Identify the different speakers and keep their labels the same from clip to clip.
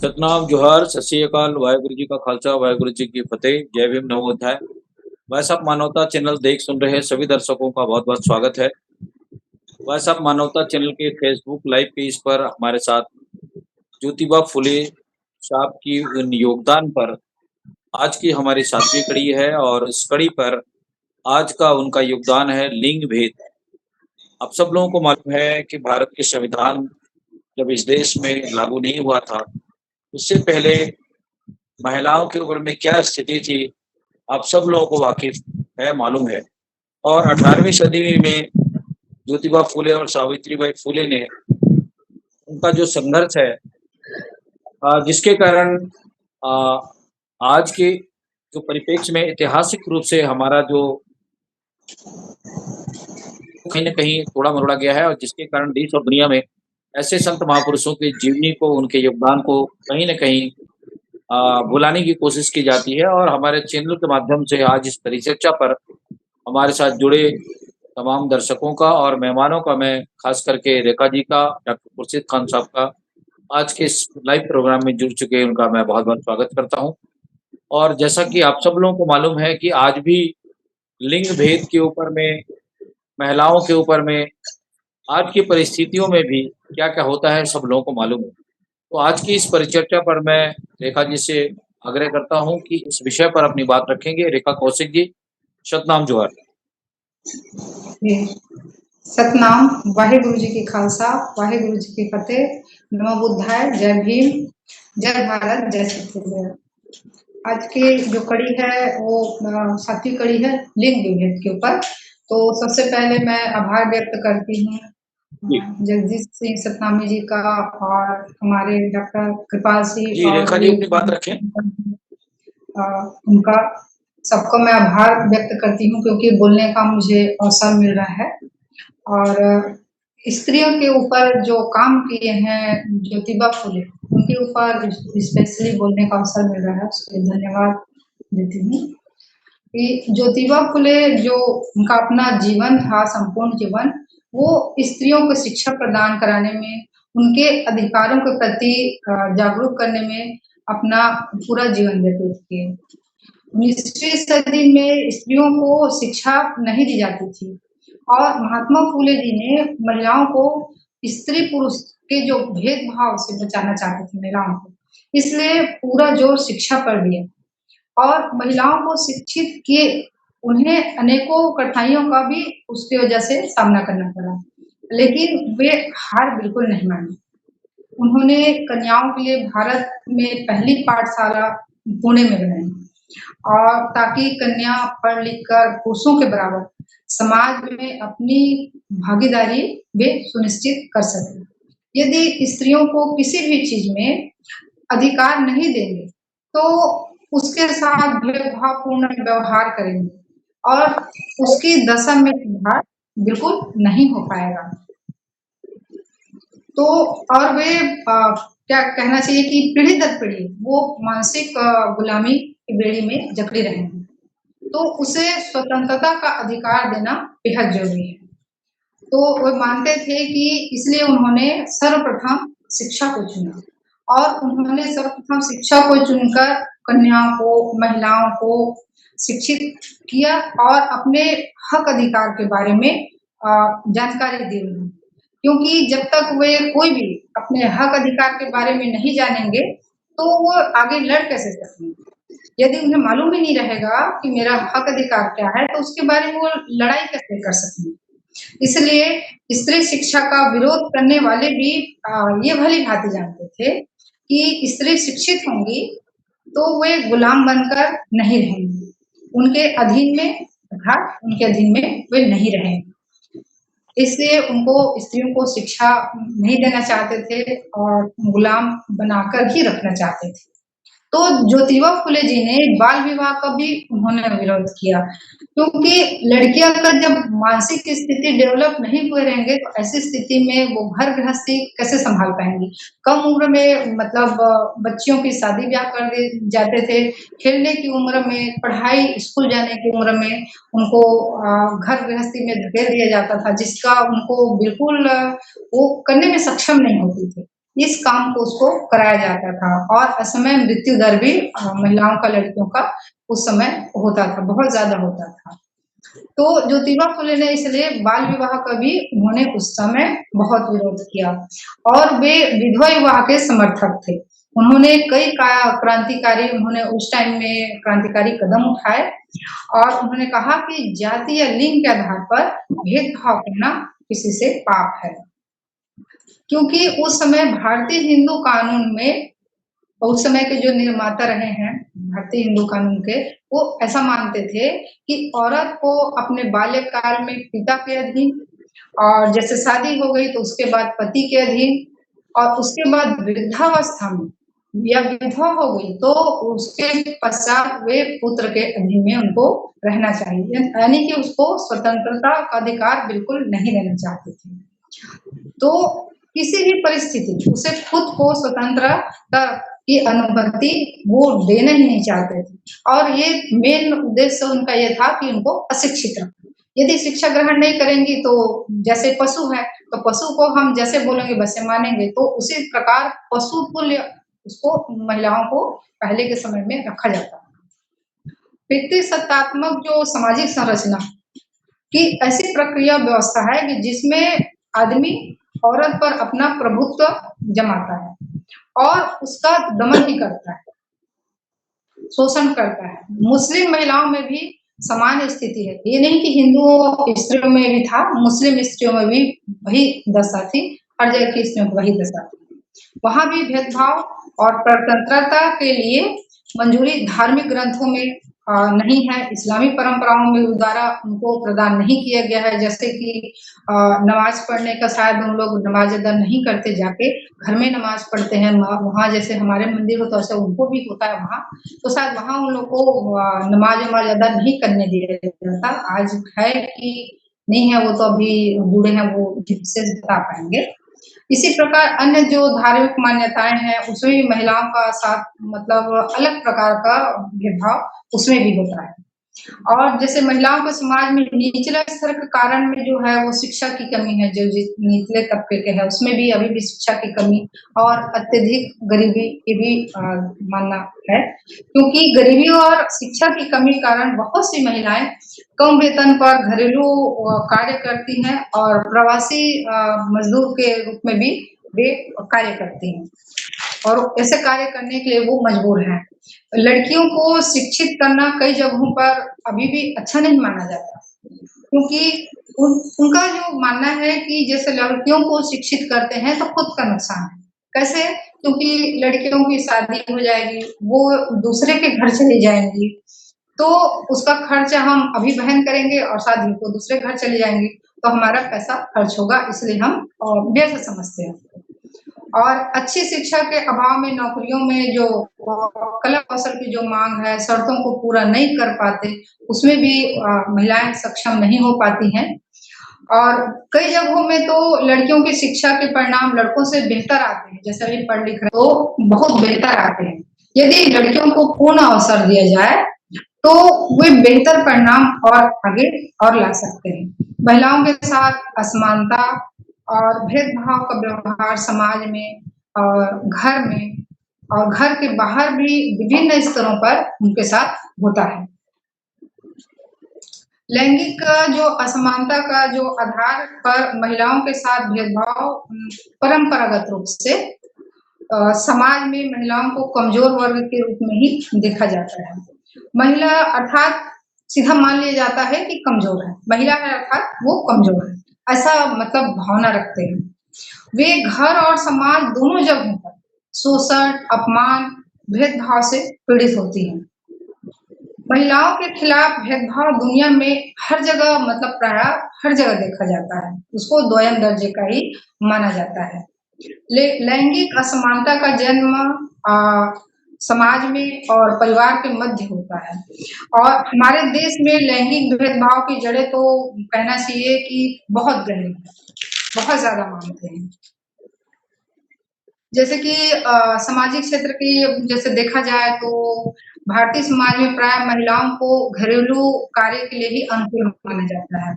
Speaker 1: सतनाम जोहार, सत श्री अकाल, वाहेगुरु जी का खालसा, वाहेगुरु जी की फतेह, जय भीम, नमो अध्याय। वैसे आप मानवता चैनल देख सुन रहे सभी दर्शकों का बहुत बहुत स्वागत है। वैसे आप मानवता चैनल के फेसबुक लाइव पेज पर हमारे साथ ज्योतिबा फुले साहब की उन योगदान पर आज की हमारी 7वीं कड़ी है और इस कड़ी पर आज का उनका योगदान है लिंग भेद। आप सब लोगों को मालूम है कि भारत के संविधान जब इस देश में लागू नहीं हुआ था, उससे पहले महिलाओं के ऊपर में क्या स्थिति थी, आप सब लोगों को वाकिफ है, मालूम है। और 18वीं सदी में ज्योतिबा फुले और सावित्रीबाई फुले ने उनका जो संघर्ष है, जिसके कारण आज के जो परिप्रेक्ष्य में ऐतिहासिक रूप से हमारा जो कहीं न कहीं तोड़ा मरोड़ा गया है और जिसके कारण देश और दुनिया में ऐसे संत महापुरुषों की जीवनी को, उनके योगदान को कहीं न कहीं भुलाने की कोशिश की जाती है। और हमारे चैनल के माध्यम से आज इस परिचर्चा पर हमारे साथ जुड़े तमाम दर्शकों का और मेहमानों का, मैं खास करके रेखा जी का, डॉक्टर खुर्शीद खान साहब का आज के इस लाइव प्रोग्राम में जुड़ चुके हैं, उनका मैं बहुत-बहुत स्वागत करता हूँ। और जैसा कि आप सब लोगों को मालूम है कि आज भी लिंग भेद के ऊपर में, महिलाओं के ऊपर में, आज की परिस्थितियों में भी क्या-क्या होता है सब लोगों को मालूम है। तो आज की इस परिचर्चा पर मैं रेखा जी से आग्रह करता हूँ कि इस विषय पर अपनी बात रखेंगे। रेखा कौशिक जी, सतनाम जोहार।
Speaker 2: जी, सतनाम, वाहेगुरु जी की खालसा, वाहेगुरु जी की फतेह, नमो बुद्धाय, जय भीम, जय भारत, जय छत्तीसगढ़। आज की जो कड़ी है वो 7वीं कड़ी है लिंग विभेद के ऊपर। तो सबसे पहले मैं आभार व्यक्त करती हूँ
Speaker 1: जी,
Speaker 2: जगदीश सिंह सतनामी जी का और हमारे डॉक्टर कृपाल सिंह
Speaker 1: जी,
Speaker 2: और
Speaker 1: रेखा जी अपनी बात रखें।
Speaker 2: उनका सबको मैं आभार व्यक्त करती हूँ क्योंकि बोलने का मुझे अवसर मिल रहा है। और स्त्रियों के ऊपर जो काम किए हैं ज्योतिबा फुले, उनके ऊपर स्पेशली बोलने का अवसर मिल रहा है, उसके लिए धन्यवाद देती हूँ। कि ज्योतिबा फुले जो उनका अपना जीवन था, संपूर्ण जीवन, वो स्त्रियों को शिक्षा प्रदान कराने में, उनके अधिकारों के प्रति जागरूक करने में अपना पूरा जीवन व्यतीत किए। 19वीं सदी में स्त्रियों को शिक्षा नहीं दी जाती थी और महात्मा फूले जी ने महिलाओं को स्त्री पुरुष के जो भेदभाव से बचाना चाहते थे महिलाओं को, इसलिए पूरा जोर शिक्षा पर दिया और महिलाओं को शिक्षित किए। उन्हें अनेकों कठिनाइयों का भी उसकी वजह से सामना करना पड़ा, लेकिन वे हार बिल्कुल नहीं मानी। उन्होंने कन्याओं के लिए भारत में पहली पाठशाला पुणे में बनाई और ताकि कन्या पढ़ लिख कर पुरुषों के बराबर समाज में अपनी भागीदारी वे सुनिश्चित कर सके। यदि स्त्रियों को किसी भी चीज में अधिकार नहीं देंगे तो उसके साथ भेदभावपूर्ण व्यवहार करेंगे और उसकी दशा में सुधार बिल्कुल नहीं हो पाएगा। तो और वे क्या कहना चाहिए कि पीढ़ी दर पीढ़ी वो मानसिक गुलामी की बेड़ी में जकड़े रहेंगे। तो उसे स्वतंत्रता का अधिकार देना बेहद जरूरी है। तो वो मानते थे कि इसलिए उन्होंने सर्वप्रथम शिक्षा को चुना और उन्होंने सर्वप्रथम शिक्षा को चुनकर कन्याओं को, महिलाओं को शिक्षित किया और अपने हक अधिकार के बारे में जानकारी दी उन्हें। क्योंकि जब तक वे कोई भी अपने हक अधिकार के बारे में नहीं जानेंगे, तो वो आगे लड़ कैसे सकेंगे? यदि उन्हें मालूम ही नहीं रहेगा कि मेरा हक अधिकार क्या है, तो उसके बारे में वो लड़ाई कैसे कर सकेंगे? इसलिए स्त्री शिक्षा का विरोध करने वाले भी ये भली-भांति जानते थे कि स्त्री शिक्षित होंगी, तो वे गुलाम बनकर नहीं रहेंगी। उनके अधीन में अर्थात उनके अधीन में वे नहीं रहेंगे। इसलिए उनको स्त्रियों को शिक्षा नहीं देना चाहते थे और गुलाम बनाकर ही रखना चाहते थे। तो ज्योतिबा फुले जी ने बाल विवाह का भी उन्होंने विरोध किया, क्योंकि लड़कियां का जब मानसिक स्थिति डेवलप नहीं हुए रहेंगे तो ऐसी स्थिति में वो घर गृहस्थी कैसे संभाल पाएंगी। कम उम्र में मतलब बच्चियों की शादी ब्याह कर दिए जाते थे, खेलने की उम्र में, पढ़ाई स्कूल जाने की उम्र में उनको घर गृहस्थी में धकेल दिया जाता था, जिसका उनको बिल्कुल वो करने में सक्षम नहीं होती थी। इस काम को उसको कराया जाता था और असमय मृत्यु दर भी महिलाओं का, लड़कियों का उस समय होता था, बहुत ज़्यादा होता था। तो ज्योतिबा फुले ने इसलिए बाल विवाह का भी उन्होंने उस समय बहुत विरोध किया और वे विधवा विवाह के समर्थक थे। उन्होंने कई क्रांतिकारी, उन्होंने उस टाइम में क्रांतिकारी कदम उठाए और उन्होंने कहा कि जाति या लिंग के आधार पर भेदभाव करना किसी से पाप है। क्योंकि उस समय भारतीय हिंदू कानून में, और उस समय के जो निर्माता रहे हैं भारतीय हिंदू कानून के, वो ऐसा मानते थे कि औरत को अपने बाल्यकाल में पिता के अधीन, और जैसे शादी हो गई तो उसके बाद पति के अधीन, और उसके बाद वृद्धावस्था में या विधवा हो गई तो उसके पश्चात वे पुत्र के अधीन में उनको रहना चाहिए, यानी कि उसको स्वतंत्रता का अधिकार बिल्कुल नहीं देना चाहते थे। तो किसी भी परिस्थिति में उसे खुद को स्वतंत्रता की अनुमति वो देना ही नहीं चाहते थे और ये मेन उद्देश्य उनका ये था कि उनको अशिक्षित रखना। यदि शिक्षा ग्रहण नहीं करेंगी तो जैसे पशु है, तो पशु को हम जैसे बोलेंगे वैसे मानेंगे, तो उसी प्रकार पशु तुल्य उसको, महिलाओं को पहले के समय में रखा जाता है। पितृसत्तात्मक जो सामाजिक संरचना की ऐसी प्रक्रिया व्यवस्था है कि जिसमें आदमी औरत पर अपना प्रभुत्व जमाता है और उसका दमन ही करता है, शोषण करता है। मुस्लिम महिलाओं में भी समान स्थिति है, ये नहीं कि हिंदुओं स्त्रियों में भी था, मुस्लिम स्त्रियों में भी वही दशा थी, हर जगह की स्त्रियों की वही दशा थी। वहां भी भेदभाव और स्वतंत्रता के लिए मंजूरी धार्मिक ग्रंथों में नहीं है, इस्लामी परंपराओं में द्वारा उनको प्रदान नहीं किया गया है। जैसे कि नमाज पढ़ने का शायद हम लोग नमाज अदा नहीं करते, जाके घर में नमाज पढ़ते हैं, वहाँ जैसे हमारे मंदिर हो तो ऐसे उनको भी होता है वहाँ, तो शायद वहाँ उन लोग को नमाज अदा नहीं करने दिया जाता। आज है कि नहीं है वो तो अभी बूढ़े हैं, वो विशेष बता पाएंगे। इसी प्रकार अन्य जो धार्मिक मान्यताएं हैं उसमें भी महिलाओं का साथ, मतलब अलग प्रकार का भेदभाव उसमें भी होता है। और जैसे महिलाओं को समाज में निचले स्तर के कारण में जो है वो शिक्षा की कमी है, जो निचले तबके के है उसमें भी अभी भी शिक्षा की कमी और अत्यधिक गरीबी की भी मानना है, क्योंकि गरीबी और शिक्षा की कमी कारण बहुत सी महिलाएं कम वेतन पर घरेलू कार्य करती हैं और प्रवासी मजदूर के रूप में भी वे कार्य करती हैं और ऐसे कार्य करने के लिए वो मजबूर हैं। लड़कियों को शिक्षित करना कई जगहों पर अभी भी अच्छा नहीं माना जाता, क्योंकि उनका जो मानना है कि जैसे लड़कियों को शिक्षित करते हैं तो खुद का नुकसान है। कैसे? क्योंकि लड़कियों की शादी हो जाएगी, वो दूसरे के घर चली जाएंगी, तो उसका खर्च हम अभी वहन करेंगे और शादी को दूसरे घर चली जाएंगी, तो हमारा पैसा खर्च होगा, इसलिए हम व्यर्थ समझते हैं। और अच्छी शिक्षा के अभाव में नौकरियों में जो कला कौशल की जो मांग है, शर्तों को पूरा नहीं कर पाते, उसमें भी महिलाएं सक्षम नहीं हो पाती हैं। और कई जगहों में तो लड़कियों की शिक्षा के परिणाम लड़कों से बेहतर आते हैं, जैसे अभी पढ़ लिख रहे तो बहुत बेहतर आते हैं। यदि लड़कियों को पूर्ण अवसर दिया जाए तो वे बेहतर परिणाम और आगे और ला सकते हैं। महिलाओं के साथ असमानता और भेदभाव का व्यवहार समाज में और घर में और घर के बाहर भी विभिन्न स्तरों पर उनके साथ होता है। लैंगिक जो असमानता का जो आधार पर महिलाओं के साथ भेदभाव परंपरागत रूप से समाज में महिलाओं को कमजोर वर्ग के रूप में ही देखा जाता है। महिला अर्थात सीधा मान लिया जाता है कि कमजोर है, महिला है अर्थात वो कमजोर है, ऐसा मतलब भावना रखते हैं। वे घर और समाज दोनों जगहों पर शोषण, अपमान, भेदभाव से पीड़ित होती हैं। महिलाओं के खिलाफ भेदभाव दुनिया में हर जगह, मतलब प्राय हर जगह देखा जाता है, उसको दोयम दर्जे का ही माना जाता है। लैंगिक असमानता का जन्म समाज में और परिवार के मध्य होता है और हमारे देश में लैंगिक भेदभाव की जड़ें तो कहना चाहिए कि बहुत गहरी है, बहुत ज्यादा मानते हैं। जैसे कि सामाजिक क्षेत्र की जैसे देखा जाए तो भारतीय समाज में प्राय महिलाओं को घरेलू कार्य के लिए ही अनुकूल माना जाता है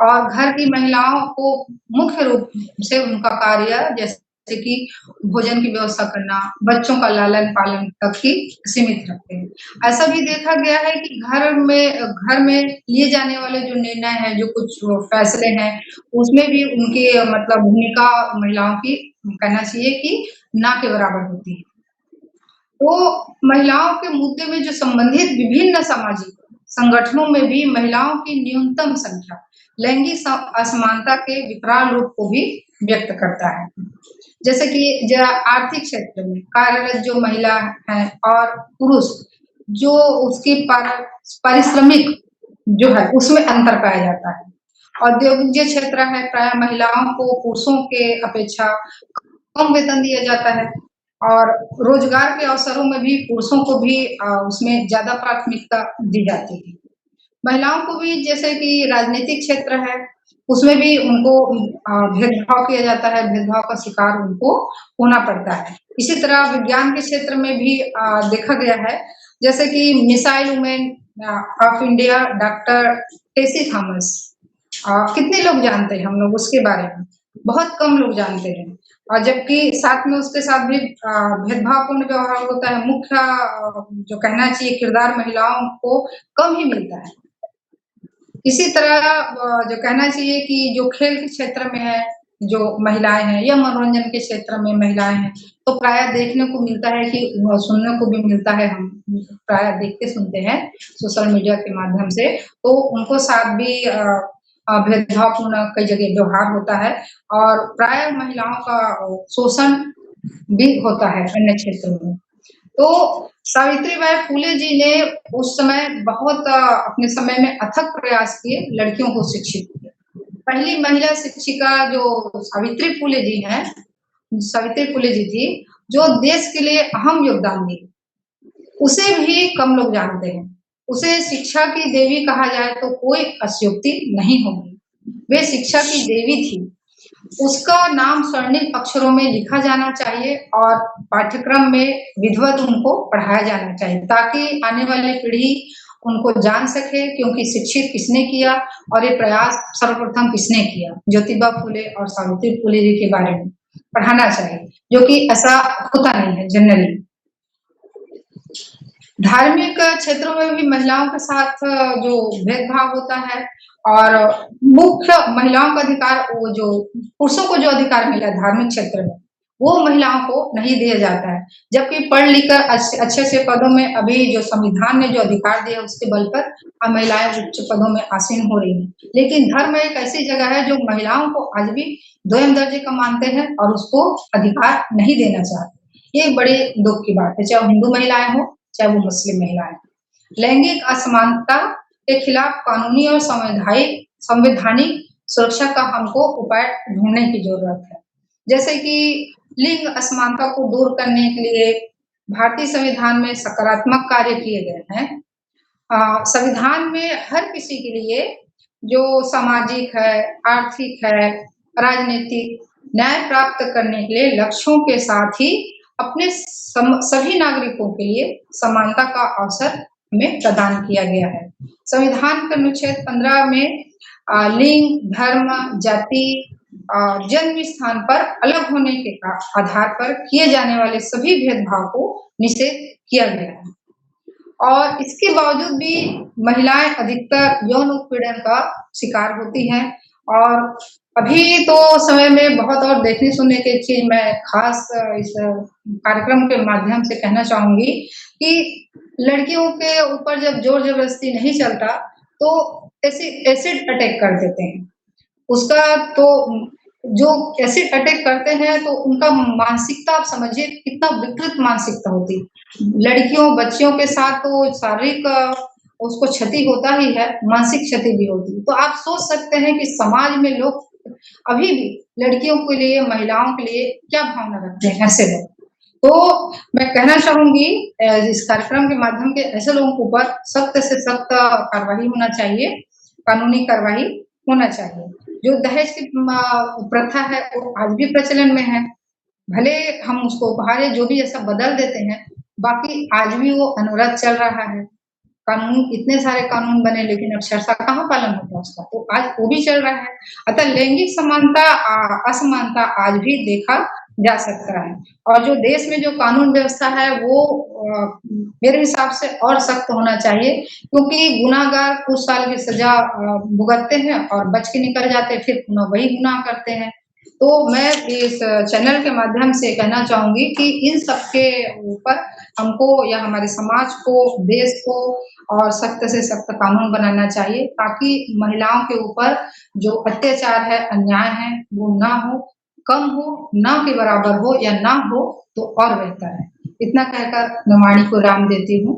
Speaker 2: और घर की महिलाओं को मुख्य रूप से उनका कार्य जैसे जैसे कि भोजन की व्यवस्था करना, बच्चों का लालन-पालन तक ही सीमित रखते हैं। ऐसा भी देखा गया है कि घर में लिए जाने वाले जो निर्णय हैं, जो कुछ फैसले हैं, उसमें भी उनकी मतलब भूमिका महिलाओं की कहना चाहिए कि ना के बराबर होती है। तो महिलाओं के मुद्दे में जो संबंधित विभिन्न सामाजिक संगठनों में भी महिलाओं की न्यूनतम संख्या लैंगिक असमानता के विकराल रूप को भी व्यक्त करता है। जैसे कि आर्थिक क्षेत्र में कार्यरत जो महिला है और पुरुष जो उसकी पारिश्रमिक जो है उसमें अंतर पाया जाता है। औद्योगिक जो क्षेत्र है प्राय महिलाओं को पुरुषों के अपेक्षा कम वेतन दिया जाता है और रोजगार के अवसरों में भी पुरुषों को भी उसमें ज़्यादा प्राथमिकता दी जाती है। महिलाओं को भी जैसे कि राजनीतिक क्षेत्र है, उसमें भी उनको भेदभाव किया जाता है, भेदभाव का शिकार उनको होना पड़ता है। इसी तरह विज्ञान के क्षेत्र में भी देखा गया है, जैसे कि missile women of India doctor Tessy Thomas कितने लोग जानते हैं हम लोग उसके बारे में? बहुत कम लोग जानते हैं और जबकि साथ में उसके साथ भी भेदभावपूर्ण व्यवहार होता है। मुख्य जो कहना चाहिए किरदार महिलाओं को कम ही मिलता है। इसी तरह जो कहना चाहिए कि जो खेल के क्षेत्र में है, जो महिलाएँ हैं या मनोरंजन के क्षेत्र में महिलाएँ हैं, तो प्रायः देखने को मिलता है कि सुनने को भी मिलता है, हम प्रायः देखते सुनते हैं सोशल मीडिया के माध्यम से, तो उनको साथ भी भेदभावपूर्ण कई जगह व्यवहार होता है और प्रायः महिलाओं का शोषण भी होता है अन्य क्षेत्रों में। तो सावित्रीबाई फुले जी ने उस समय बहुत अपने समय में अथक प्रयास किए लड़कियों को शिक्षित किया। पहली महिला शिक्षिका जो सावित्री फुले जी थी, जो देश के लिए अहम योगदान दी, उसे भी कम लोग जानते हैं। उसे शिक्षा की देवी कहा जाए तो कोई अतिशयोक्ति नहीं होगी। वे शिक्षा की देवी थी। उसका नाम स्वर्णिम अक्षरों में लिखा जाना चाहिए और पाठ्यक्रम में विधिवत उनको पढ़ाया जाना चाहिए ताकि आने वाली पीढ़ी उनको जान सके कि उनकी शिक्षित किसने किया और ये प्रयास सर्वप्रथम किसने किया। ज्योतिबा फुले और सावित्री फुले जी के बारे में पढ़ाना चाहिए, जो कि ऐसा होता नहीं है जनरली। धार्मिक क्षेत्रों में भी महिलाओं के साथ जो भेदभाव होता है और मुख्य महिलाओं का अधिकार वो जो पुरुषों को जो अधिकार मिला है धार्मिक क्षेत्र में, वो महिलाओं को नहीं दिया जाता है। जबकि पढ़ लिख कर अच्छे-अच्छे पदों में अभी जो संविधान ने जो अधिकार दिया उसके बल पर महिलाएँ उच्च पदों में आसीन हो रही हैं। लेकिन धर्म एक ऐसी जगह है जो महिलाओं को आज भी दोयम दर्जे का मानते हैं और उसको अधिकार नहीं देना चाहते। ये बड़े दुःख की बात है, चाहे वो हिंदू महिलाएँ हों, चाहे वो मुस्लिम महिलाएँ। लैंगिक असमानता के खिलाफ कानूनी और संवैधानिक सुरक्षा का हमको उपाय ढूँढने की ज़रूरत है। जैसे कि लिंग असमानता को दूर करने के लिए भारतीय संविधान में सकारात्मक कार्य किए गए हैं। संविधान में हर किसी के लिए जो सामाजिक है, आर्थिक है, राजनीतिक न्याय प्राप्त करने के लिए लक्ष्यों के साथ ही अपने सभी नागरिकों के लिए समानता का अवसर हमें प्रदान किया गया है। संविधान के अनुच्छेद 15 में लिंग, धर्म, जाति जन्म स्थान पर अलग होने के आधार पर किए जाने वाले सभी भेदभाव को निषेध किया गया है। और इसके बावजूद भी महिलाएं अधिकतर यौन उत्पीड़न का शिकार होती हैं और अभी तो समय में बहुत और देखने सुनने की चीज मैं खास इस कार्यक्रम के माध्यम से कहना चाहूंगी कि लड़कियों के ऊपर जब जोर जबरदस्ती नहीं चलता तो एसिड अटैक कर देते हैं। उसका तो जो एसिड अटैक करते हैं तो उनका मानसिकता आप समझिए कितना विकृत मानसिकता होती है। लड़कियों बच्चियों के साथ तो शारीरिक उसको क्षति होता ही है, मानसिक क्षति भी होती है। तो आप सोच सकते हैं कि समाज में लोग अभी भी लड़कियों के लिए, महिलाओं के लिए क्या भावना रखते हैं ऐसे लोग। तो मैं कहना चाहूंगी इस कार्यक्रम के माध्यम के ऐसे लोगों के ऊपर सख्त से सख्त कार्रवाई होना चाहिए, कानूनी कार्रवाई होना चाहिए। जो दहेज की प्रथा है वो आज भी प्रचलन में है। भले हम उसको उपहार जो भी ऐसा बदल देते हैं, बाकी आज भी वो अनवरत चल रहा है। कानून इतने सारे कानून बने लेकिन अक्षरशः कहाँ पालन होता है उसका, तो आज वो भी चल रहा है। अतः लैंगिक समानता असमानता आज भी देखा जा सकता है। और जो देश में जो कानून व्यवस्था है वो मेरे हिसाब से और सख्त होना चाहिए, क्योंकि गुनाहगार कुछ साल की सजा भुगतते हैं और बच के निकल जाते हैं, फिर पुनः वही गुनाह करते हैं। तो मैं इस चैनल के माध्यम से कहना चाहूँगी कि इन सब के ऊपर हमको या हमारे समाज को, देश को और सख्त से सख्त कानून बनाना चाहिए, ताकि महिलाओं के ऊपर जो अत्याचार है, अन्याय है, वो ना हो, कम हो, ना के बराबर हो या ना हो तो और बेहतर है। इतना कहकर मैं वाणी को विराम देती हूँ।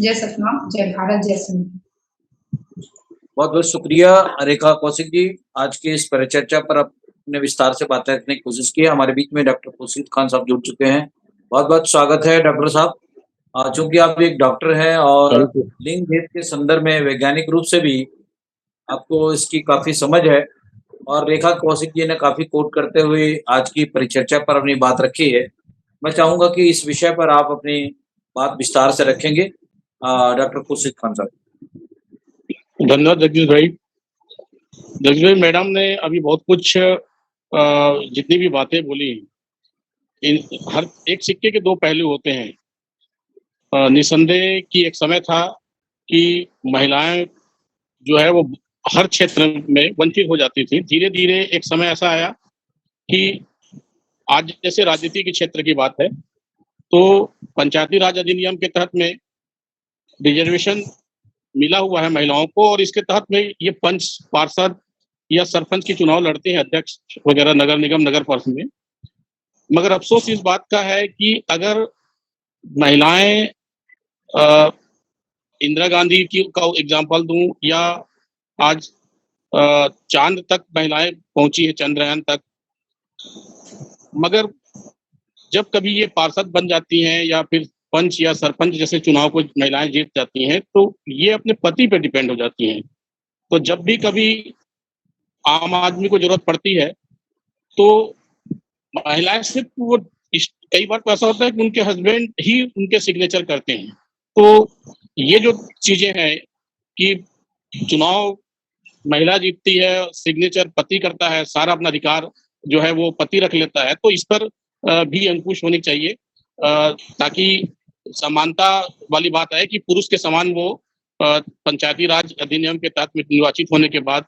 Speaker 2: जय सतनाम, जय भारत, जय सिंध।
Speaker 1: बहुत बहुत शुक्रिया रेखा कौशिक जी, आज की इस परिचर्चा पर अपने विस्तार से बातें रखने की कोशिश की। हमारे बीच में डॉक्टर खुर्शीद खान साहब जुड़ चुके हैं। बहुत बहुत स्वागत है डॉक्टर साहब। चूंकि आप एक डॉक्टर हैं और लिंग भेद के संदर्भ में वैज्ञानिक रूप से भी आपको इसकी काफी समझ है, और रेखा कौशिक जी ने काफी कोट करते हुए आज की परिचर्चा पर अपनी बात रखी है। मैं चाहूंगा कि इस विषय पर आप अपनी बात विस्तार से रखेंगे, डॉक्टर खुर्शीद खान साहब।
Speaker 3: धन्यवाद जगदीश भाई। जगदीश भाई, मैडम ने अभी बहुत कुछ जितनी भी बातें बोली, इन हर एक सिक्के के दो पहलू होते हैं। निसंदेह कि एक समय था कि महिलाएं जो है वो हर क्षेत्र में वंचित हो जाती थी। धीरे धीरे एक समय ऐसा आया कि आज जैसे राजनीति के क्षेत्र की बात है तो पंचायती राज अधिनियम के तहत में रिजर्वेशन मिला हुआ है महिलाओं को, और इसके तहत में ये पंच, पार्षद या सरपंच के चुनाव लड़ते हैं, अध्यक्ष वगैरह नगर निगम, नगर परिषद में। मगर अफसोस इस बात का है कि अगर महिलाएं इंदिरा गांधी की का एग्जाम्पल दूं, या आज चांद तक महिलाएं पहुंची है, चंद्रयान तक, मगर जब कभी ये पार्षद बन जाती हैं या फिर पंच या सरपंच जैसे चुनाव को महिलाएं जीत जाती हैं तो ये अपने पति पे डिपेंड हो जाती हैं। तो जब भी कभी आम आदमी को जरूरत पड़ती है तो महिलाएं सिर्फ वो, कई बार तो ऐसा होता है कि उनके हस्बैंड ही उनके सिग्नेचर करते हैं। तो ये जो चीजें हैं कि चुनाव महिला जीतती है, सिग्नेचर पति करता है, सारा अपना अधिकार जो है वो पति रख लेता है, तो इस पर भी अंकुश होनी चाहिए, ताकि समानता वाली बात है कि पुरुष के समान वो पंचायती राज अधिनियम के तहत निर्वाचित होने के बाद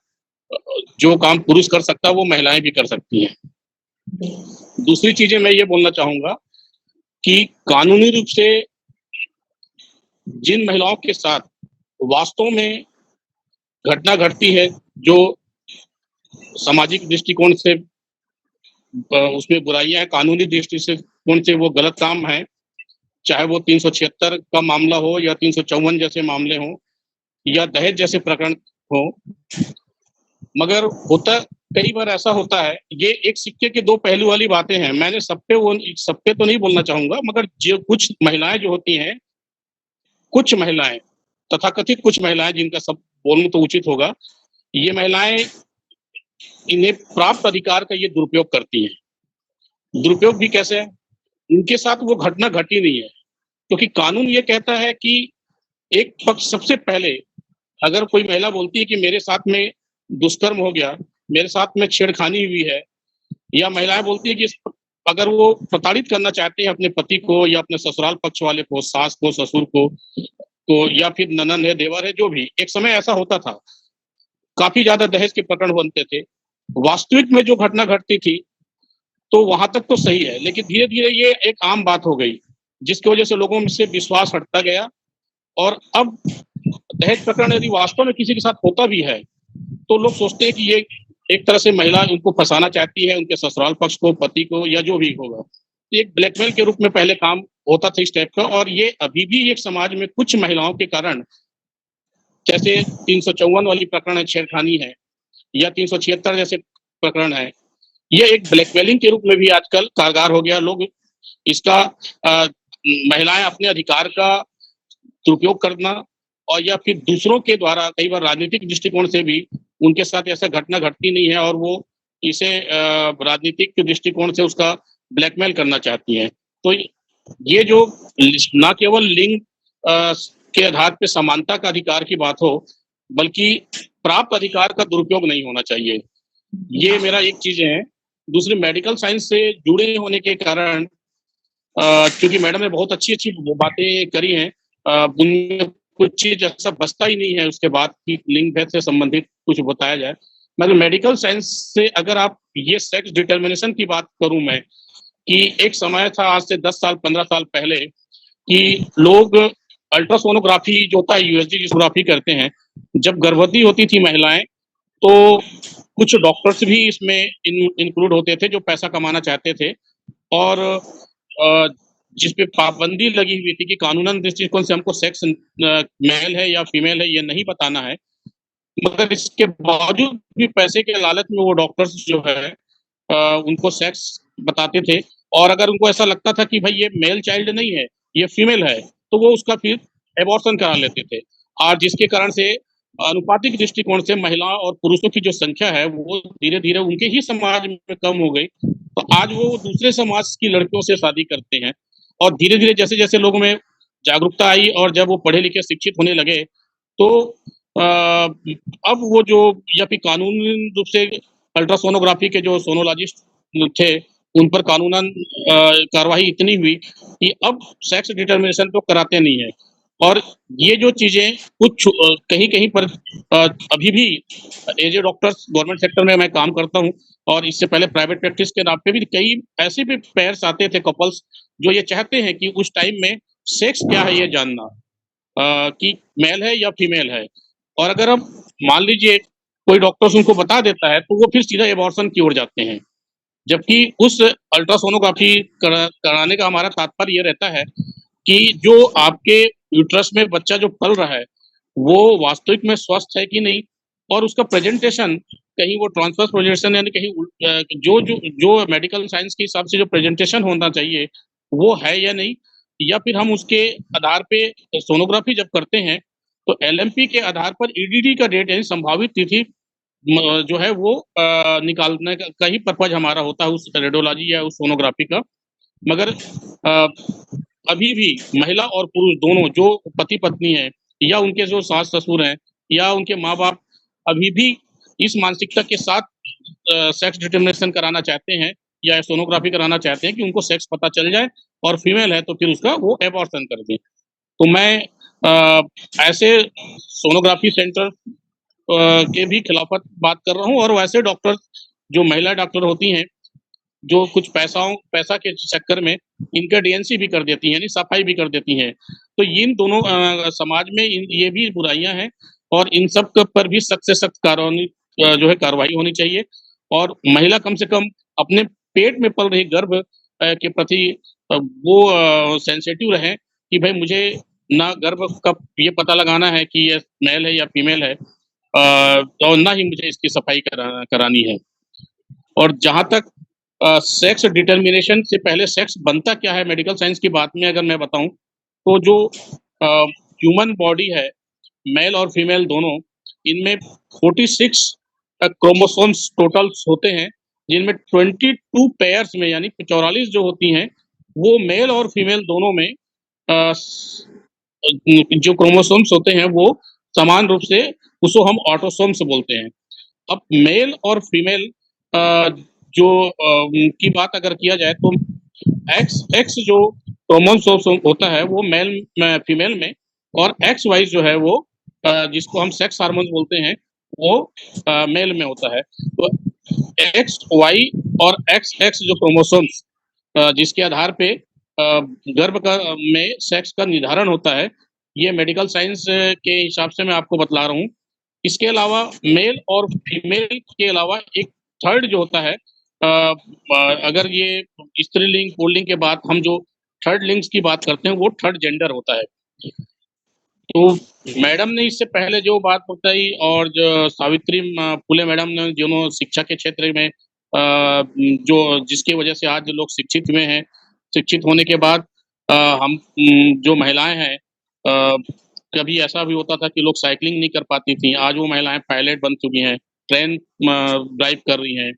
Speaker 3: जो काम पुरुष कर सकता है वो महिलाएं भी कर सकती हैं। दूसरी चीजें मैं ये बोलना चाहूंगा कि कानूनी रूप से जिन महिलाओं के साथ वास्तव में घटना घटती है, जो सामाजिक दृष्टिकोण से उसमें बुराइयां हैं, कानूनी दृष्टि से कौन से वो गलत काम है, चाहे वो 376 का मामला हो या 354 जैसे मामले हों या दहेज जैसे प्रकरण हो, मगर होता कई बार ऐसा होता है, ये एक सिक्के के दो पहलू वाली बातें हैं। मैंने सब पे तो नहीं बोलना चाहूंगा, मगर जो कुछ महिलाएं जो होती हैं, कुछ महिलाएं, तथाकथित कुछ महिलाएं, जिनका सब बोलना तो उचित होगा, ये महिलाएं इन्हें प्राप्त अधिकार का ये दुरुपयोग करती हैं। दुरुपयोग भी कैसे है? इनके साथ वो घटना घटी नहीं है, क्योंकि कानून ये कहता है कि एक पक्ष सबसे पहले, अगर कोई महिला बोलती है कि मेरे साथ में दुष्कर्म हो गया, मेरे साथ में छेड़खानी हुई है, या महिलाएं बोलती है कि अगर वो प्रताड़ित करना चाहते हैं अपने पति को या अपने ससुराल पक्ष वाले को, सास को, ससुर को, तो या फिर ननद है, देवर है, जो भी, एक समय ऐसा होता था, काफी ज्यादा दहेज के प्रकरण बनते थे। वास्तविक में जो घटना घटती थी तो वहां तक तो सही है, लेकिन धीरे धीरे ये एक आम बात हो गई, जिसकी वजह से लोगों में से विश्वास हटता गया। और अब दहेज प्रकरण यदि वास्तव में किसी के साथ होता भी है तो लोग सोचते हैं कि ये एक तरह से महिला उनको फंसाना चाहती है, उनके ससुराल पक्ष को, पति को, या जो भी होगा। तो एक ब्लैकमेल के रूप में पहले काम होता था इस टाइप का, और ये अभी भी एक समाज में कुछ महिलाओं के कारण, जैसे 354 वाली प्रकरण है, छेड़खानी है, या 376 जैसे प्रकरण है, ये एक ब्लैकमेलिंग के रूप में भी आजकल कारगर हो गया। लोग इसका महिलाएं अपने अधिकार का दुरुपयोग करना, और या फिर दूसरों के द्वारा, कई बार राजनीतिक दृष्टिकोण से भी उनके साथ ऐसा घटना घटती नहीं है और वो इसे राजनीतिक दृष्टिकोण से उसका ब्लैकमेल करना चाहती हैं। तो ये जो न केवल लिंग के आधार पर समानता का अधिकार की बात हो, बल्कि प्राप्त अधिकार का दुरुपयोग नहीं होना चाहिए। ये मेरा एक चीज है दूसरे मेडिकल साइंस से जुड़े होने के कारण क्योंकि मैडम ने बहुत अच्छी अच्छी बातें करी हैं, उनमें कुछ चीज ऐसा बचता ही नहीं है उसके बाद की लिंग भेद से संबंधित कुछ बताया जाए। मगर मेडिकल साइंस से अगर आप ये सेक्स डिटर्मिनेशन की बात करूं मैं, कि एक समय था आज से 10 साल 15 साल पहले कि लोग अल्ट्रासोनोग्राफी जो होता है यूएसजी सोनोग्राफी करते हैं। जब गर्भवती होती थी महिलाएं तो कुछ डॉक्टर्स भी इसमें इंक्लूड होते थे जो पैसा कमाना चाहते थे, और जिस पे पाबंदी लगी हुई थी कि कानूनन दृष्टिकोण से हमको सेक्स मेल है या फीमेल है ये नहीं बताना है, मगर इसके बावजूद भी पैसे के लालच में वो डॉक्टर्स जो है उनको सेक्स बताते थे। और अगर उनको ऐसा लगता था कि भाई ये मेल चाइल्ड नहीं है, ये फीमेल है, तो वो उसका फिर एबॉर्शन करा लेते थे, और जिसके कारण से अनुपातिक दृष्टिकोण से महिला और पुरुषों की जो संख्या है वो धीरे धीरे उनके ही समाज में कम हो गई। तो आज वो दूसरे समाज की लड़कियों से शादी करते हैं, और धीरे धीरे जैसे जैसे लोगों में जागरूकता आई और जब वो पढ़े लिखे शिक्षित होने लगे, तो अब वो जो या फिर कानूनी रूप से अल्ट्रासोनोग्राफी के जो सोनोलॉजिस्ट थे उन पर कानूनन कार्रवाई इतनी हुई कि अब सेक्स डिटर्मिनेशन तो कराते नहीं है। और ये जो चीजें कुछ कहीं कहीं पर अभी भी as a doctors government sector में मैं काम करता हूँ, और इससे पहले प्राइवेट प्रैक्टिस के नाम पे भी कई ऐसे भी पेयर्स आते थे, कपल्स, जो ये चाहते हैं कि उस टाइम में सेक्स क्या है ये जानना, कि मेल है या फीमेल है। और अगर हम मान लीजिए कोई डॉक्टर्स उनको बता देता है तो वो फिर सीधा एबॉर्शन की ओर जाते हैं, जबकि उस अल्ट्रासोनोग्राफी कराने का हमारा तात्पर्य ये रहता है कि जो आपके यूट्रस में बच्चा जो पल रहा है वो वास्तविक में स्वस्थ है कि नहीं, और उसका प्रेजेंटेशन कहीं वो ट्रांसवर्स प्रोजेक्शन यानी कहीं जो जो जो मेडिकल साइंस के हिसाब से जो प्रेजेंटेशन होना चाहिए वो है या नहीं, या फिर हम उसके आधार पे सोनोग्राफी जब करते हैं तो एलएमपी के आधार पर ईडीडी का डेट यानी संभावित तिथि जो है वो निकालने का ही पर्पज हमारा होता है उस रेडियोलॉजी या उस सोनोग्राफी का। मगर अ, अभी भी महिला और पुरुष दोनों जो पति पत्नी है या उनके जो सास ससुर हैं या उनके माँ बाप अभी भी इस मानसिकता के साथ सेक्स डिटर्मिनेशन कराना चाहते हैं या सोनोग्राफी कराना चाहते हैं कि उनको सेक्स पता चल जाए, और फीमेल है तो फिर उसका वो एबॉर्शन कर दें। तो मैं ऐसे सोनोग्राफी सेंटर के भी खिलाफत बात कर रहा हूँ, और वैसे डॉक्टर जो महिला डॉक्टर होती हैं जो कुछ पैसा के चक्कर में इनका डीएनसी भी कर देती हैं, यानी सफाई भी कर देती हैं। तो इन दोनों समाज में ये भी बुराइयां हैं, और इन सब पर भी सख्त से सख्त जो है कार्रवाई होनी चाहिए, और महिला कम से कम अपने पेट में पल रही गर्भ के प्रति वो सेंसिटिव रहे कि भाई मुझे ना गर्भ का ये पता लगाना है कि ये मेल है या फीमेल है, और ना ही मुझे इसकी सफाई करानी है। और जहाँ तक सेक्स डिटर्मिनेशन से पहले सेक्स बनता क्या है मेडिकल साइंस की बात में अगर मैं बताऊं, तो जो ह्यूमन बॉडी है मेल और फीमेल दोनों, इनमें 46 क्रोमोसोम्स टोटल होते हैं, जिनमें 22 पेयर्स में यानी 44 जो होती हैं वो मेल और फीमेल दोनों में जो क्रोमोसोम्स होते हैं वो समान रूप से उसको हम ऑटोसोम्स बोलते हैं। अब मेल और फीमेल जो की बात अगर किया जाए तो एक्स एक्स जो क्रोमोसोम होता है वो मेल में फीमेल में, और एक्स वाई जो है वो जिसको हम सेक्स हार्मोन बोलते हैं वो मेल में होता है। तो एक्स वाई और एक्स एक्स जो क्रोमोसोम्स जिसके आधार पे गर्भ का में सेक्स का निर्धारण होता है, ये मेडिकल साइंस के हिसाब से मैं आपको बतला रहा हूँ। इसके अलावा मेल और फीमेल के अलावा एक थर्ड जो होता है, अगर ये स्त्रीलिंग पुल्लिंग के बाद हम जो थर्ड लिंग्स की बात करते हैं वो थर्ड जेंडर होता है। तो मैडम ने इससे पहले जो बात बताई, और जो सावित्री फुले मैडम ने दोनों शिक्षा के क्षेत्र में जो जिसकी वजह से आज लोग शिक्षित हुए हैं, शिक्षित होने के बाद हम जो महिलाएं हैं, कभी ऐसा भी होता था कि लोग साइकिलिंग नहीं कर पाती थी, आज वो महिलाएं पायलट बन चुकी हैं, ट्रेन ड्राइव कर रही हैं,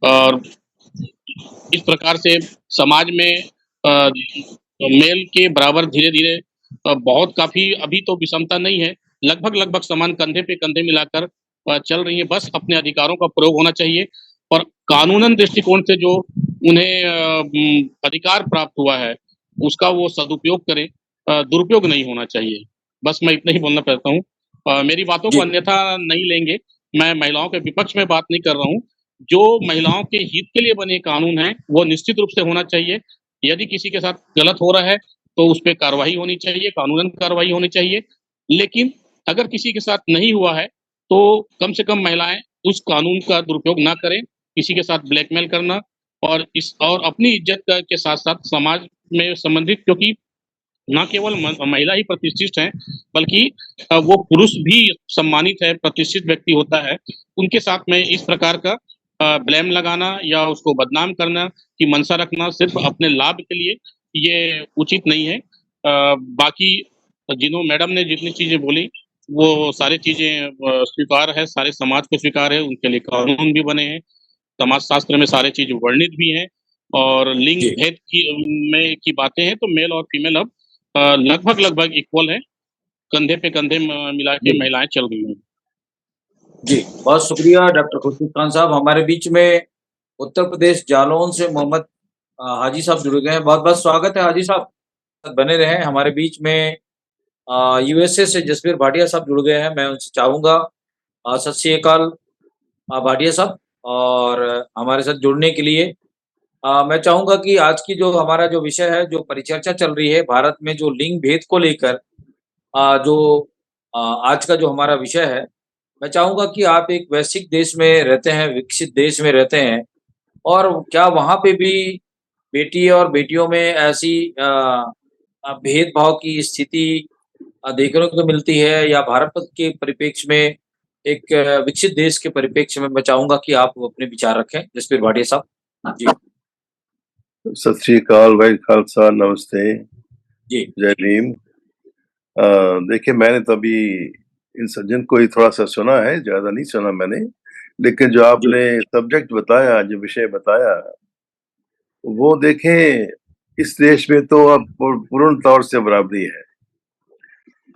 Speaker 3: और इस प्रकार से समाज में मेल के बराबर धीरे धीरे बहुत काफी अभी तो विषमता नहीं है, लगभग लगभग समान कंधे पे कंधे मिलाकर चल रही है। बस अपने अधिकारों का प्रयोग होना चाहिए, और कानूनन दृष्टिकोण से जो उन्हें अधिकार प्राप्त हुआ है उसका वो सदुपयोग करें, दुरुपयोग नहीं होना चाहिए। बस मैं इतना ही बोलना चाहता हूँ। मेरी बातों को
Speaker 1: जी
Speaker 3: अन्यथा नहीं लेंगे, मैं महिलाओं के विपक्ष में बात नहीं कर रहा हूँ। जो महिलाओं के हित के लिए बने कानून हैं, वो निश्चित रूप से होना चाहिए। यदि किसी के साथ गलत हो रहा है, तो उस पे कार्रवाई होनी चाहिए, कानूनन कार्रवाई होनी चाहिए। लेकिन अगर किसी के साथ नहीं हुआ है, तो कम से कम महिलाएँ उस कानून का दुरुपयोग ना करें, किसी के साथ ब्लैकमेल करना और अपनी इज्जत के साथ-साथ समाज में संबंधित, क्योंकि ना केवल महिला ही प्रतिष्ठित हैं, बल्कि वो पुरुष भी सम्मानित है, प्रतिष्ठित व्यक्ति होता है। उनके साथ में इस प्रकार का ब्लेम लगाना या उसको बदनाम करना की मंशा रखना सिर्फ़ अपने लाभ के लिए, ये उचित नहीं है। बाकी मैडम ने जितनी चीज़ें बोली, वो सारी चीज़ें स्वीकार है, सारे समाज को स्वीकार है, उनके लिए कानून भी बने हैं। समाजशास्त्र में सारी चीज़ वर्णित भी हैं और लिंग
Speaker 1: जी
Speaker 3: भेद की बातें हैं, तो मेल और फीमेल अब लगभग इक्वल है, कंधे पे कंधे मिला
Speaker 1: जी
Speaker 3: के महिलाएँ चल रही हैं।
Speaker 1: जी बहुत शुक्रिया डॉक्टर खुर्शीद खान साहब। हमारे बीच में उत्तर प्रदेश जालौन से मोहम्मद हाजी साहब जुड़ गए हैं। बहुत बहुत स्वागत है हाजी साहब, बने रहें हमारे बीच में। यूएसए से जसबीर भाटिया साहब जुड़ गए हैं, मैं उनसे चाहूंगा सत श्री अकाल भाटिया साहब, और हमारे साथ जुड़ने के लिए मैं चाहूंगा कि आज की जो हमारा जो विषय है, जो परिचर्चा चल रही है भारत में जो लिंग भेद को लेकर, जो आज का जो हमारा विषय है, मैं चाहूंगा कि आप एक वैश्विक देश में रहते हैं, विकसित देश में रहते हैं, और क्या वहाँ पे भी बेटी और बेटियों में ऐसी भेदभाव की स्थिति देखने को मिलती है, या भारत के परिप्रेक्ष्य में एक विकसित देश के परिप्रेक्ष्य में? मैं चाहूंगा कि आप अपने विचार रखें जसबीर भाटिया साहब जी।
Speaker 4: सत श्री अकाल, भाई खालसा, नमस्ते,
Speaker 1: जी
Speaker 4: जय भीम। देखिए, मैंने तो अभी इन सज्जन को ही थोड़ा सा सुना है, ज्यादा नहीं सुना मैंने, लेकिन जो
Speaker 1: जी
Speaker 4: आपने सब्जेक्ट बताया, जो विषय बताया, वो देखें, इस देश में तो अब पूर्ण तौर से बराबरी है।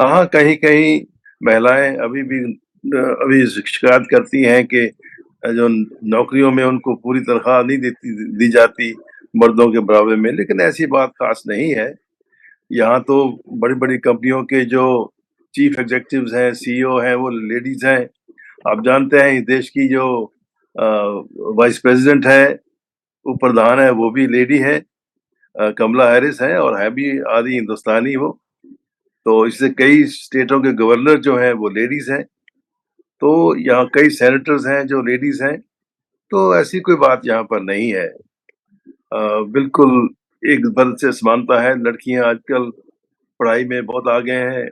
Speaker 4: हाँ, कहीं कहीं महिलाएं अभी शिकायत करती हैं कि जो नौकरियों में उनको पूरी तनख्वाह नहीं दी जाती मर्दों के बराबर में, लेकिन ऐसी बात खास नहीं है। यहाँ तो बड़ी-बड़ी कंपनियों के जो चीफ एग्जीक्यूटिव्स हैं, सीईओ हैं, वो लेडीज़ हैं। आप जानते हैं, इस देश की जो वाइस प्रेसिडेंट है, वो प्रधान है, वो भी लेडी है, कमला हैरिस हैं, और है भी आधी हिंदुस्तानी वो। तो इससे कई स्टेटों के गवर्नर जो हैं, वो लेडीज़ हैं। तो यहाँ कई सेनेटर्स हैं जो लेडीज़ हैं, तो ऐसी कोई बात यहाँ पर नहीं है। बिल्कुल एक बल से समानता है। लड़कियाँ आजकल पढ़ाई में बहुत आगे हैं,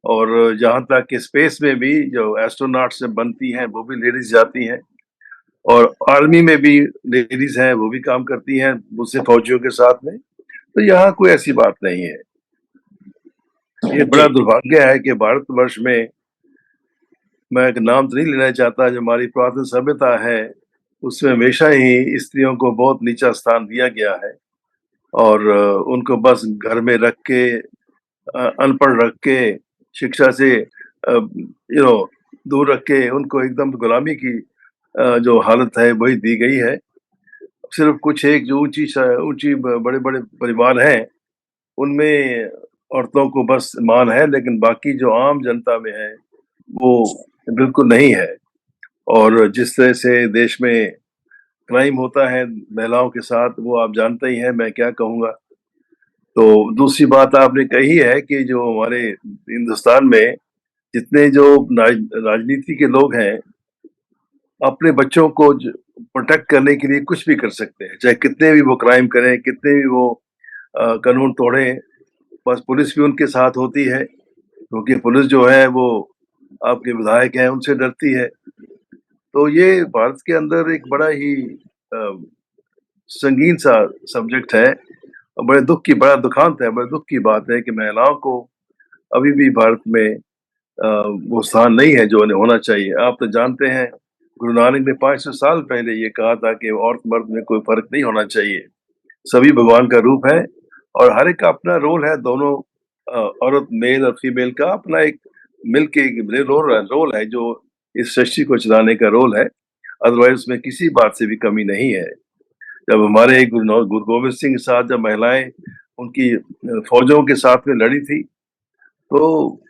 Speaker 4: और जहाँ तक कि स्पेस में भी जो एस्ट्रोनॉट से बनती हैं, वो भी लेडीज़ जाती हैं, और आर्मी में भी लेडीज़ हैं, वो भी काम करती हैं दूसरे फौजियों के साथ में। तो यहाँ कोई ऐसी बात नहीं है। ये बड़ा
Speaker 1: जी
Speaker 4: दुर्भाग्य है कि भारतवर्ष में, मैं एक नाम तो नहीं लेना चाहता, जो हमारी पुरातन सभ्यता है, उसमें हमेशा ही स्त्रियों को बहुत नीचा स्थान दिया गया है, और उनको बस घर में रख के, अनपढ़ रख के, शिक्षा से दूर रख के, उनको एकदम गुलामी की जो हालत है वही दी गई है। सिर्फ कुछ एक जो ऊंची बड़े-बड़े परिवार हैं, उनमें औरतों को बस मान है, लेकिन बाकी जो आम जनता में है, वो बिल्कुल नहीं है। और जिस तरह से देश में क्राइम होता है महिलाओं के साथ, वो आप जानते ही हैं, मैं क्या कहूँगा। तो दूसरी बात आपने कही है कि जो हमारे हिंदुस्तान में जितने जो राजनीति के लोग हैं, अपने बच्चों को प्रोटेक्ट करने के लिए कुछ भी कर सकते हैं, चाहे कितने भी वो क्राइम करें, कितने भी वो कानून तोड़ें, बस पुलिस भी उनके साथ होती है, क्योंकि पुलिस जो है वो आपके विधायक हैं, उनसे डरती है। तो ये भारत के अंदर एक बड़ा ही संगीन सा सब्जेक्ट है, और बड़ा दुखांत है, बड़े दुख की बात है कि महिलाओं को अभी भी भारत में वो स्थान नहीं है जो उन्हें होना चाहिए। आप तो जानते हैं, गुरु नानक ने 500 साल पहले ये कहा था कि औरत मर्द में कोई फर्क नहीं होना चाहिए, सभी भगवान का रूप है, और हर एक का अपना रोल है। दोनों औरत, मेल और फीमेल का अपना एक मिल के रोल है, जो इस सृष्टि को चलाने का रोल है। अदरवाइज उसमें किसी बात से भी कमी नहीं है। जब हमारे गुरु गोविंद सिंह के साथ जब महिलाएं उनकी फौजों के साथ में लड़ी थी, तो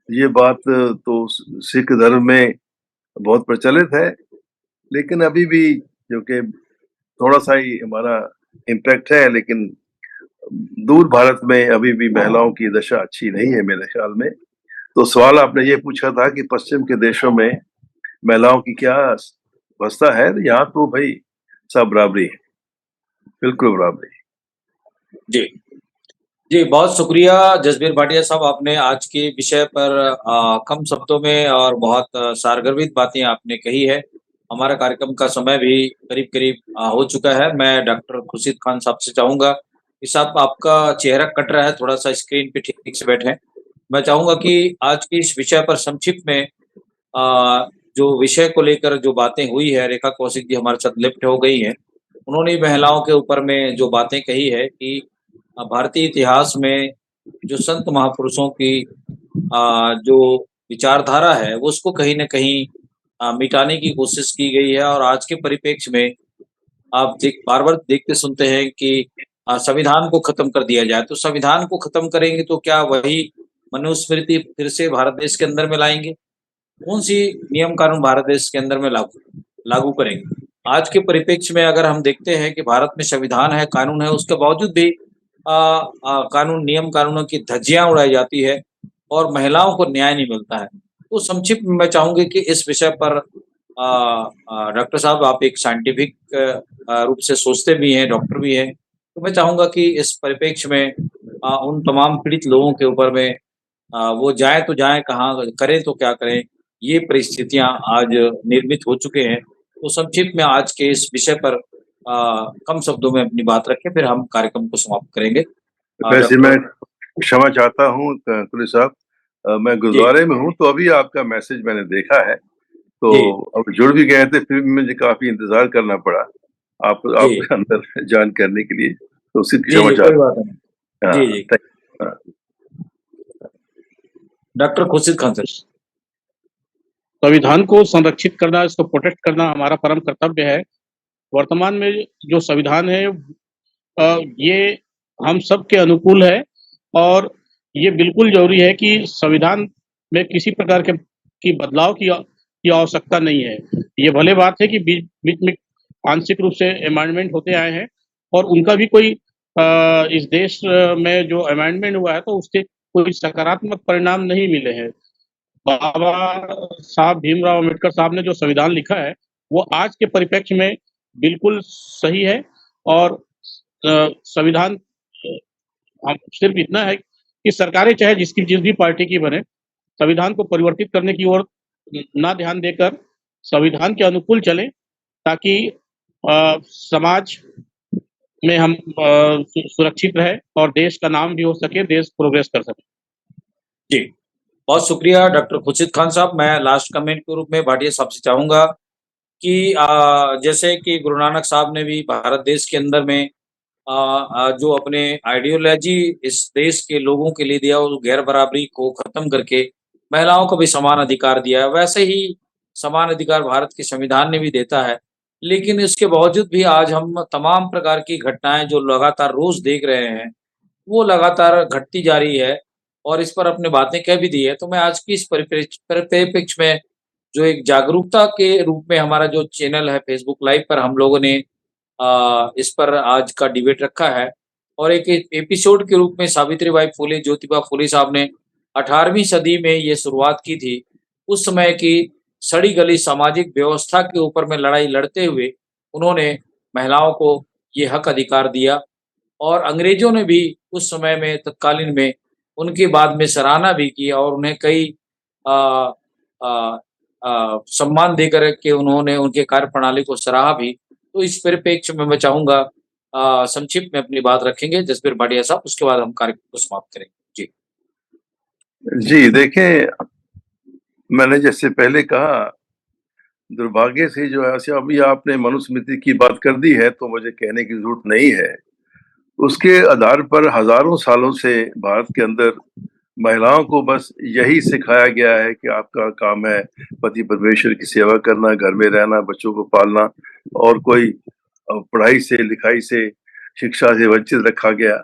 Speaker 4: ये बात तो सिख धर्म में बहुत प्रचलित है, लेकिन अभी भी जो कि थोड़ा सा ही हमारा इम्पैक्ट है, लेकिन दूर भारत में अभी भी महिलाओं की दशा अच्छी नहीं है मेरे ख्याल में। तो सवाल आपने ये पूछा था कि पश्चिम के देशों में महिलाओं की क्या अवस्था है, तो यहाँ तो भाई सब बराबरी है, बिल्कुल बराबरी।
Speaker 1: जी जी, बहुत शुक्रिया जसबीर भाटिया साहब, आपने आज के विषय पर कम शब्दों में और बहुत सारगर्भित बातें आपने कही है। हमारा कार्यक्रम का समय भी करीब करीब हो चुका है। मैं डॉक्टर खुर्शीद खान साहब से चाहूंगा कि साहब, आपका चेहरा कट रहा है, थोड़ा सा स्क्रीन पे ठीक से बैठे। मैं चाहूंगा कि आज के इस विषय पर संक्षिप्त में जो विषय को लेकर जो बातें हुई है, रेखा कौशिक जी हमारे साथ लिप्त हो गई हैं। उन्होंने महिलाओं के ऊपर में जो बातें कही है कि भारतीय इतिहास में जो संत महापुरुषों की जो विचारधारा है, वो उसको कहीं न कहीं मिटाने की कोशिश की गई है। और आज के परिप्रेक्ष्य में आप बार-बार देखते सुनते हैं कि संविधान को खत्म कर दिया जाए। तो संविधान को खत्म करेंगे तो क्या वही मनुस्मृति फिर से भारत देश के अंदर में लाएँगे? कौन-सी नियम कानून भारत देश के अंदर में लागू लागू करेंगे? आज के परिप्रेक्ष्य में अगर हम देखते हैं कि भारत में संविधान है, कानून है, उसके बावजूद भी कानूनों की धज्जियाँ उड़ाई जाती है और महिलाओं को न्याय नहीं मिलता है। तो संक्षिप्त में मैं चाहूँगी कि इस विषय पर डॉक्टर साहब, आप एक साइंटिफिक रूप से सोचते भी हैं, डॉक्टर भी हैं, तो मैं चाहूँगा कि इस परिप्रेक्ष्य में उन तमाम पीड़ित लोगों के ऊपर में वो जाएँ तो जाएँ कहाँ, करें तो क्या करें? ये परिस्थितियाँ आज निर्मित हो चुके हैं। तो संक्षिप्त में आज के इस विषय पर कम शब्दों में अपनी बात रखें, फिर हम कार्यक्रम को समाप्त करेंगे।
Speaker 4: वैसे मैं
Speaker 1: डॉक्टर
Speaker 4: क्षमा चाहता हूँ कुली साहब, मैं
Speaker 1: जी,
Speaker 4: गुरुद्वारे में हूँ, तो अभी आपका मैसेज मैंने देखा है, तो
Speaker 1: जी,
Speaker 4: अब जुड़ भी गए थे, फिर भी मुझे काफी इंतजार करना पड़ा
Speaker 1: जी,
Speaker 4: आपके अंदर ज्वाइन करने के लिए, तो उसकी
Speaker 1: जी,
Speaker 4: क्षमा
Speaker 1: जी, कोई
Speaker 4: चाहता
Speaker 1: बात नहीं।
Speaker 4: हूँ।
Speaker 1: जी,
Speaker 4: हाँ,
Speaker 1: जी,
Speaker 4: हाँ।
Speaker 1: Doctor Khurshid Khan sir.
Speaker 3: संविधान को संरक्षित करना, इसको प्रोटेक्ट करना हमारा परम कर्तव्य है। वर्तमान में जो संविधान है ये हम सब के अनुकूल है और ये बिल्कुल ज़रूरी है कि संविधान में किसी प्रकार की बदलाव की आवश्यकता नहीं है। ये भले बात है कि बीच में आंशिक रूप से अमेंडमेंट होते आए हैं और उनका भी कोई इस देश में जो अमेंडमेंट हुआ है तो उसके कोई सकारात्मक परिणाम नहीं मिले हैं। बाबा साहब भीमराव अम्बेडकर साहब ने जो संविधान लिखा है, वो आज के परिप्रेक्ष्य में बिल्कुल सही है और संविधान हम सिर्फ इतना है कि सरकारें चाहे जिस भी पार्टी की बने, संविधान को परिवर्तित करने की ओर ना ध्यान देकर संविधान के अनुकूल चलें ताकि समाज में हम सुरक्षित रहे और देश का नाम भी हो सके, देश प्रोग्रेस कर सके।
Speaker 1: जी, बहुत शुक्रिया डॉक्टर खुर्शीद खान साहब। मैं लास्ट कमेंट के रूप में भाटिया साहब से चाहूँगा कि जैसे कि गुरु नानक साहब ने भी भारत देश के अंदर में जो अपने आइडियोलॉजी इस देश के लोगों के लिए दिया, उस गैर बराबरी को खत्म करके महिलाओं को भी समान अधिकार दिया है। वैसे ही समान अधिकार भारत के संविधान ने भी देता है। लेकिन इसके बावजूद भी आज हम तमाम प्रकार की घटनाएँ जो लगातार रोज़ देख रहे हैं, वो लगातार घटती जा रही है और इस पर अपने बातें कह भी दी है। तो मैं आज की इस परिप्रेक्ष्य में जो एक जागरूकता के रूप में हमारा जो चैनल है फेसबुक लाइव पर हम लोगों ने इस पर आज का डिबेट रखा है और एक एपिसोड के रूप में सावित्रीबाई फुले, ज्योतिबा फुले साहब ने 18वीं सदी में ये शुरुआत की थी। उस समय की सड़ी-गली सामाजिक व्यवस्था के ऊपर में लड़ाई लड़ते हुए उन्होंने महिलाओं को ये हक अधिकार दिया और अंग्रेज़ों ने भी उस समय में तत्कालीन में उनकी बाद में सराहना भी की और उन्हें कई अ अ सम्मान देकर के उन्होंने उनके कार्यप्रणाली को सराहा भी। तो इस परिप्रेक्ष्य में मैं चाहूँगा संक्षिप्त में अपनी बात रखेंगे जसबीर भाटिया साहब, उसके बाद हम कार्यक्रम को समाप्त करेंगे। जी।
Speaker 4: जी, देखें, मैंने जैसे पहले कहा, दुर्भाग्य से जो है, ऐसे अभी आपने मनुस्मृति की बात कर दी है, तो मुझे कहने की ज़रूरत नहीं है। उसके आधार पर हज़ारों सालों से भारत के अंदर महिलाओं को बस यही सिखाया गया है कि आपका काम है पति परमेश्वर की सेवा करना, घर में रहना, बच्चों को पालना, और कोई पढ़ाई से, लिखाई से, शिक्षा से वंचित रखा गया।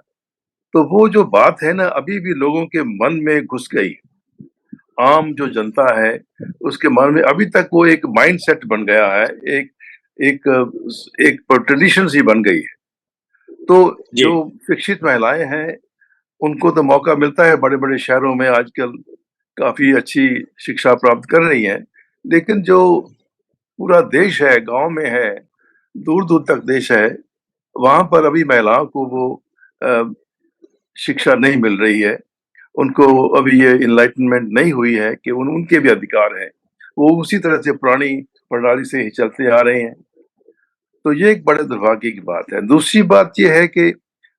Speaker 4: तो वो जो बात है ना, अभी भी लोगों के मन में घुस गई। आम जो जनता है, उसके मन में अभी तक वो एक माइंडसेट बन गया है, एक एक एक ट्रेडिशन सी बन गई है। तो
Speaker 1: जी
Speaker 4: जो शिक्षित महिलाएं हैं, उनको तो मौका मिलता है बड़े-बड़े शहरों में आजकल, काफ़ी अच्छी शिक्षा प्राप्त कर रही हैं। लेकिन जो पूरा देश है, गाँव में है, दूर-दूर तक देश है, वहाँ पर अभी महिलाओं को वो अ, शिक्षा नहीं मिल रही है। उनको अभी ये एनलाइटनमेंट नहीं हुई है कि उनके भी अधिकार हैं। वो उसी तरह से पुरानी प्रणाली से ही चलते आ रहे हैं। तो ये एक बड़े दुर्भाग्य की बात है। दूसरी बात ये है कि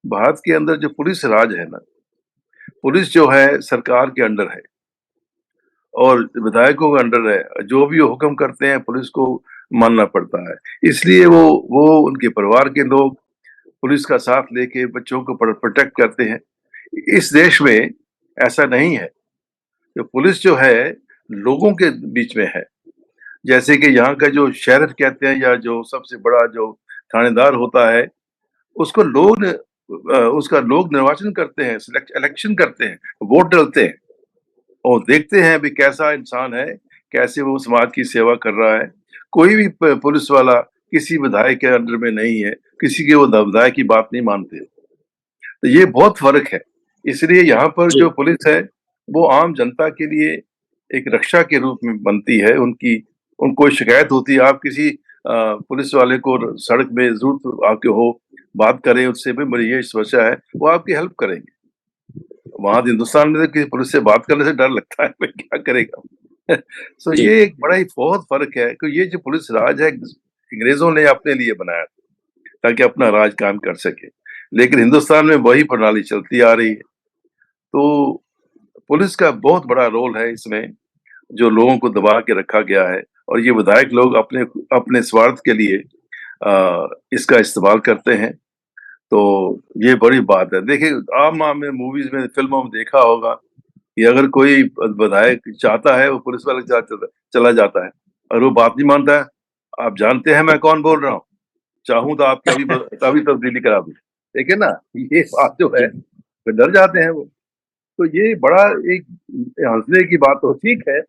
Speaker 4: भारत के अंदर जो पुलिस राज है ना, पुलिस जो है सरकार के अंडर है और विधायकों के अंडर है। जो भी वो हुक्म करते हैं, पुलिस को मानना पड़ता है। इसलिए वो उनके परिवार के लोग पुलिस का साथ लेके बच्चों को प्रोटेक्ट करते हैं। इस देश में ऐसा नहीं है। जो पुलिस जो है, लोगों के बीच में है। जैसे कि यहाँ का जो शेरिफ कहते हैं, या जो सबसे बड़ा जो थानेदार होता है, उसको उसका लोग निर्वाचन करते हैं, इलेक्शन करते हैं, वोट डालते हैं और देखते हैं भी कैसा इंसान है, कैसे वो समाज की सेवा कर रहा है। कोई भी पुलिस वाला किसी विधायक के अंडर में नहीं है, किसी के वो विधायक की बात नहीं मानते। तो ये बहुत फर्क है। इसलिए यहाँ पर
Speaker 1: जी
Speaker 4: जो पुलिस है, वो आम जनता के लिए एक रक्षा के रूप में बनती है। उनको शिकायत होती है, आप किसी पुलिस वाले को सड़क में ज़रूर आके हो, बात करें उससे, भी मेरी ये समस्या है, वो आपकी हेल्प करेंगे। वहाँ हिंदुस्तान में तो किसी पुलिस से बात करने से डर लगता है, भाई क्या करेगा? सो
Speaker 1: जी
Speaker 4: ये एक बड़ा ही बहुत फ़र्क है कि ये जो पुलिस राज है, अंग्रेज़ों ने अपने लिए बनाया ताकि अपना राज कायम कर सके। लेकिन हिंदुस्तान में वही प्रणाली चलती आ रही है। तो पुलिस का बहुत बड़ा रोल है इसमें, जो लोगों को दबा के रखा गया है, और ये विधायक लोग अपने अपने स्वार्थ के लिए इसका इस्तेमाल करते हैं। तो ये बड़ी बात है। देखिए, आम में मूवीज़ में, फ़िल्मों में देखा होगा कि अगर कोई विधायक चाहता है, वो पुलिस वाले के साथ चला जाता है और वो बात नहीं मानता है, आप जानते हैं मैं कौन बोल रहा हूँ? चाहूँ तो आपकी अभी तब्दीली करा दूँ। देखिए ना, ये बात जो है,
Speaker 1: जी
Speaker 4: फिर डर जाते हैं वो। तो ये बड़ा एक हँसने की बात तो ठीक है,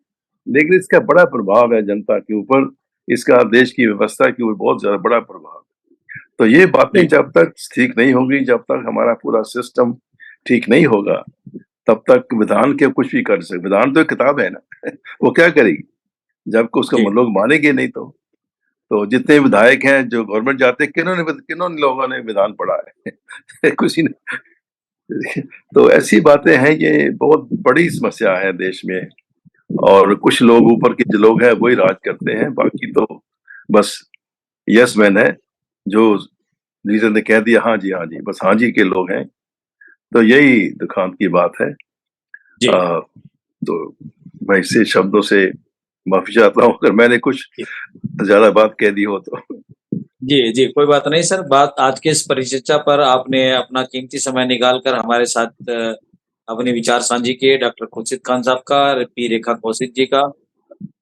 Speaker 4: लेकिन इसका बड़ा प्रभाव है जनता के ऊपर, इसका देश की व्यवस्था के ऊपर बहुत ज़्यादा बड़ा प्रभाव। तो ये बातें
Speaker 1: जी
Speaker 4: जब तक ठीक नहीं होंगी, जब तक हमारा पूरा सिस्टम ठीक नहीं होगा, तब तक विधान क्या कुछ भी कर सकते। विधान तो एक किताब है ना, वो क्या करेगी? जब को उसको
Speaker 1: जी
Speaker 4: लोग मानेंगे नहीं तो। तो जितने विधायक हैं जो गवर्नमेंट जाते हैं, किन्होंने लोगों ने विधान पढ़ा है? किसी ने। तो ऐसी बातें हैं, ये बहुत बड़ी समस्या है देश में। और कुछ लोग, ऊपर के जो लोग हैं, वही राज करते हैं, बाकी तो बस यस मैन है, जो लीडर ने कह दिया हाँ जी, हाँ जी, बस हाँ जी के लोग हैं। तो यही दुखांत की बात है।
Speaker 1: जी
Speaker 4: अ, तो मैं इसे शब्दों से माफ़ी चाहता हूँ अगर मैंने कुछ
Speaker 1: जी
Speaker 4: ज़्यादा बात कह दी हो तो।
Speaker 1: जी, जी, कोई बात नहीं सर। बात आज के इस परिचर्चा पर आपने अपना कीमती समय निकाल कर हमारे साथ अपने विचार साझे किए। डॉक्टर खुर्शीद खान साहब का, पी रेखा कौशिक जी का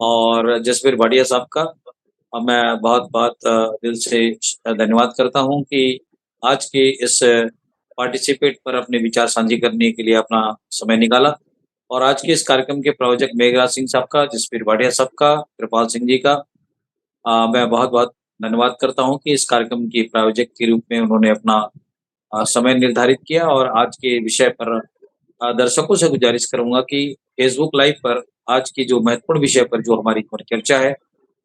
Speaker 1: और जसवीर भाटिया साहब का मैं बहुत-बहुत दिल से धन्यवाद करता हूँ कि आज के इस पार्टिसिपेट पर अपने विचार साझे करने के लिए अपना समय निकाला। और आज के इस कार्यक्रम के प्रायोजक मेघराज सिंह साहब का, जसवीर भाटिया साहब का, कृपाल सिंह जी का मैं बहुत-बहुत धन्यवाद करता हूँ कि इस कार्यक्रम के प्रायोजक के रूप में उन्होंने अपना समय निर्धारित किया। और आज के विषय पर दर्शकों से गुजारिश करूँगा कि फेसबुक लाइव पर आज की जो महत्वपूर्ण विषय पर जो हमारी परिचर्चा है,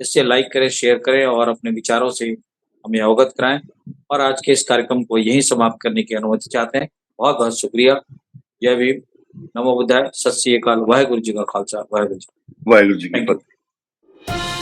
Speaker 1: इसे लाइक करें, शेयर करें और अपने विचारों से हमें अवगत कराएँ। और आज के इस कार्यक्रम को यहीं समाप्त करने की अनुमति चाहते हैं। बहुत-बहुत शुक्रिया। जय भीम, नमो बुद्धाय, सत श्री अकाल, वाहेगुरु जी का खालसा, वाहेगुरु जी।
Speaker 4: वाहेगुरु जी की
Speaker 1: थैंक यू।
Speaker 4: फतेह।